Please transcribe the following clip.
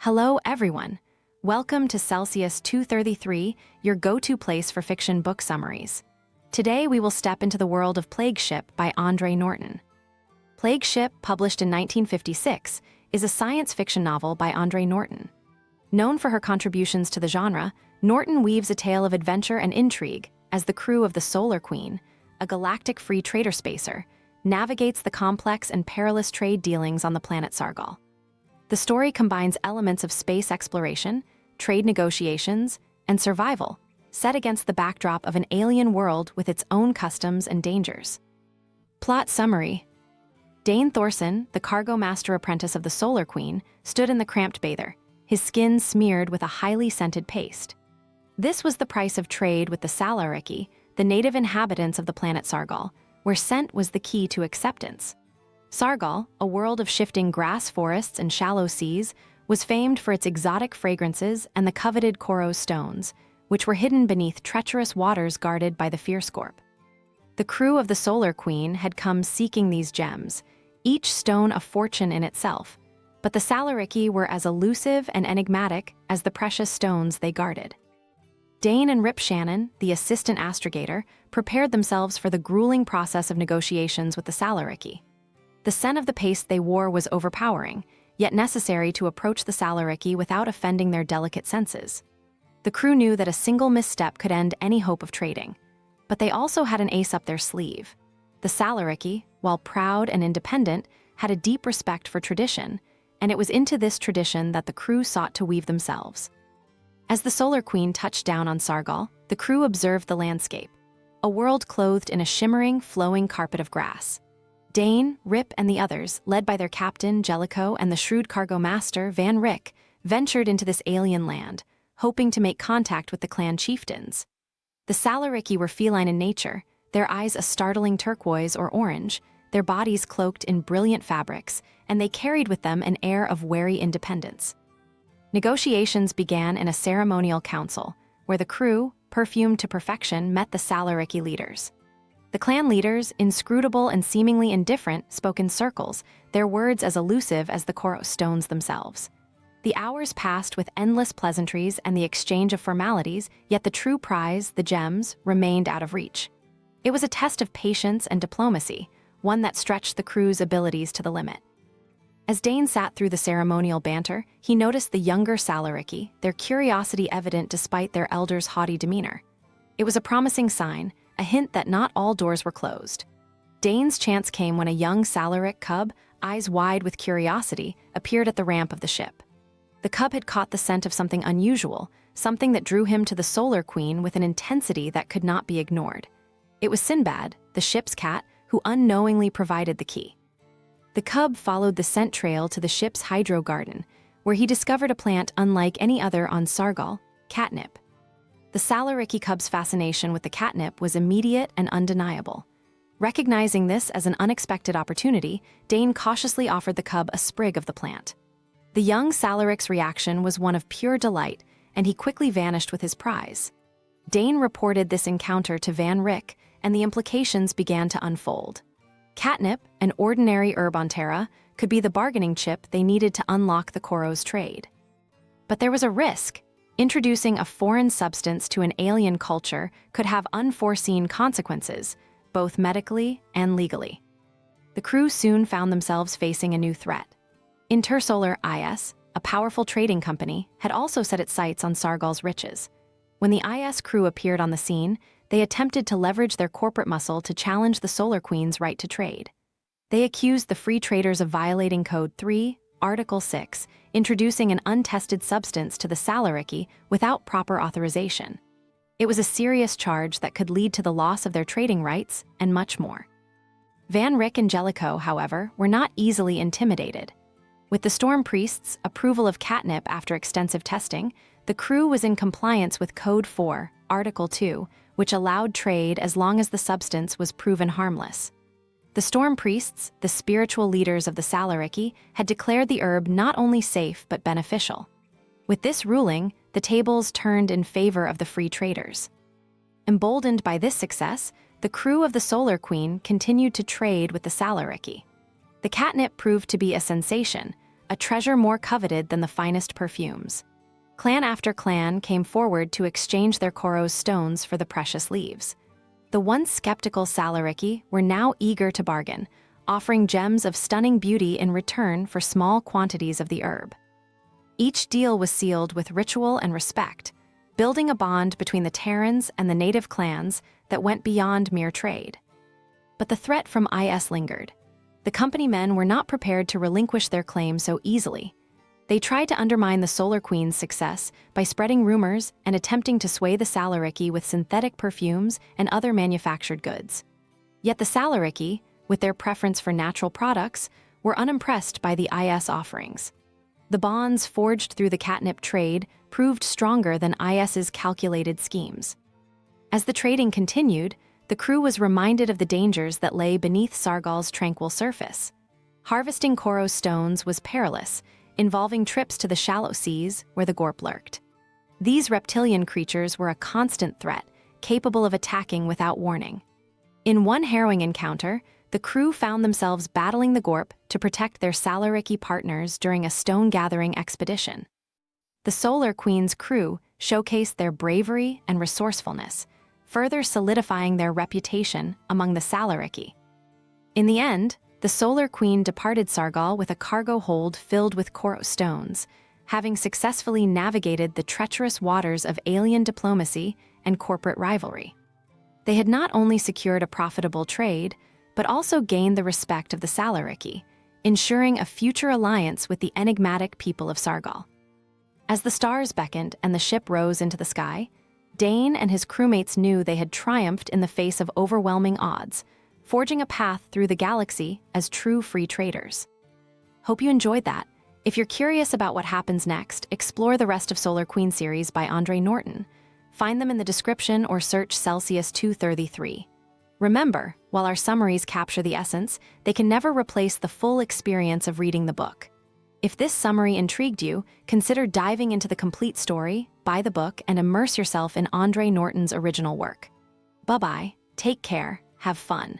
Hello, everyone. Welcome to Celsius 233, your go-to place for fiction book summaries. Today, we will step into the world of Plague Ship by Andre Norton. Plague Ship, published in 1956, is a science fiction novel by Andre Norton. Known for her contributions to the genre, Norton weaves a tale of adventure and intrigue as the crew of the Solar Queen, a Galactic Free Trader spacer, navigates the complex and perilous trade dealings on the planet Sargol. The story combines elements of space exploration, trade negotiations, and survival, set against the backdrop of an alien world with its own customs and dangers. Plot summary. Dane Thorson, the cargo master apprentice of the Solar Queen, stood in the cramped bather, his skin smeared with a highly scented paste. This was the price of trade with the Salariki, the native inhabitants of the planet Sargol, where scent was the key to acceptance. Sargol, a world of shifting grass forests and shallow seas, was famed for its exotic fragrances and the coveted Koros stones, which were hidden beneath treacherous waters guarded by the Fearscorp. The crew of the Solar Queen had come seeking these gems, each stone a fortune in itself, but the Salariki were as elusive and enigmatic as the precious stones they guarded. Dane and Rip Shannon, the assistant astrogator, prepared themselves for the grueling process of negotiations with the Salariki. The scent of the paste they wore was overpowering, yet necessary to approach the Salariki without offending their delicate senses. The crew knew that a single misstep could end any hope of trading, but they also had an ace up their sleeve. The Salariki, while proud and independent, had a deep respect for tradition, and it was into this tradition that the crew sought to weave themselves. As the Solar Queen touched down on Sargol, the crew observed the landscape, a world clothed in a shimmering, flowing carpet of grass. Dane, Rip, and the others, led by their captain, Jellicoe, and the shrewd cargo master, Van Rick, ventured into this alien land, hoping to make contact with the clan chieftains. The Salariki were feline in nature, their eyes a startling turquoise or orange, their bodies cloaked in brilliant fabrics, and they carried with them an air of wary independence. Negotiations began in a ceremonial council, where the crew, perfumed to perfection, met the Salariki leaders. The clan leaders, inscrutable and seemingly indifferent, spoke in circles, their words as elusive as the Koros stones themselves. The hours passed with endless pleasantries and the exchange of formalities, yet the true prize, the gems, remained out of reach. It was a test of patience and diplomacy, one that stretched the crew's abilities to the limit. As Dane sat through the ceremonial banter, he noticed the younger Salariki, their curiosity evident despite their elders' haughty demeanor. It was a promising sign, a hint that not all doors were closed. Dane's chance came when a young Salarik cub, eyes wide with curiosity, appeared at the ramp of the ship. The cub had caught the scent of something unusual, something that drew him to the Solar Queen with an intensity that could not be ignored. It was Sinbad, the ship's cat, who unknowingly provided the key. The cub followed the scent trail to the ship's hydro garden, where he discovered a plant unlike any other on Sargol, catnip. The Salariki cub's fascination with the catnip was immediate and undeniable. Recognizing this as an unexpected opportunity, Dane cautiously offered the cub a sprig of the plant. The young Salarik's reaction was one of pure delight, and he quickly vanished with his prize. Dane reported this encounter to Van Rick, and the implications began to unfold. Catnip, an ordinary herb on Terra, could be the bargaining chip they needed to unlock the Koros trade. But there was a risk. Introducing a foreign substance to an alien culture could have unforeseen consequences, both medically and legally. The crew soon found themselves facing a new threat. Intersolar IS, a powerful trading company, had also set its sights on Sargol's riches. When the IS crew appeared on the scene, they attempted to leverage their corporate muscle to challenge the Solar Queen's right to trade. They accused the free traders of violating Code 3, Article 6, introducing an untested substance to the Salariki without proper authorization. It was a serious charge that could lead to the loss of their trading rights and much more. Van Rick and Jellicoe, however, were not easily intimidated. With the Storm Priest's approval of catnip after extensive testing, the crew was in compliance with Code 4, Article 2, which allowed trade as long as the substance was proven harmless. The Storm Priests, the spiritual leaders of the Salariki, had declared the herb not only safe but beneficial. With this ruling, the tables turned in favor of the free traders. Emboldened by this success, the crew of the Solar Queen continued to trade with the Salariki. The catnip proved to be a sensation, a treasure more coveted than the finest perfumes. Clan after clan came forward to exchange their Koros stones for the precious leaves. The once skeptical Salariki were now eager to bargain, offering gems of stunning beauty in return for small quantities of the herb. Each deal was sealed with ritual and respect, building a bond between the Terrans and the native clans that went beyond mere trade. But the threat from IS lingered. The company men were not prepared to relinquish their claim so easily. They tried to undermine the Solar Queen's success by spreading rumors and attempting to sway the Salariki with synthetic perfumes and other manufactured goods. Yet the Salariki, with their preference for natural products, were unimpressed by the IS offerings. The bonds forged through the catnip trade proved stronger than IS's calculated schemes. As the trading continued, the crew was reminded of the dangers that lay beneath Sargol's tranquil surface. Harvesting Koros stones was perilous, involving trips to the shallow seas where the Gorp lurked. These reptilian creatures were a constant threat, capable of attacking without warning. In one harrowing encounter, the crew found themselves battling the Gorp to protect their Salariki partners during a stone-gathering expedition. The Solar Queen's crew showcased their bravery and resourcefulness, further solidifying their reputation among the Salariki. In the end, the Solar Queen departed Sargol with a cargo hold filled with Koros stones, having successfully navigated the treacherous waters of alien diplomacy and corporate rivalry. They had not only secured a profitable trade, but also gained the respect of the Salariki, ensuring a future alliance with the enigmatic people of Sargol. As the stars beckoned and the ship rose into the sky, Dane and his crewmates knew they had triumphed in the face of overwhelming odds, forging a path through the galaxy as true free traders. Hope you enjoyed that. If you're curious about what happens next, explore the rest of Solar Queen series by Andre Norton. Find them in the description or search Celsius 233. Remember, while our summaries capture the essence, they can never replace the full experience of reading the book. If this summary intrigued you, consider diving into the complete story, buy the book, and immerse yourself in Andre Norton's original work. Bye-bye, take care, have fun.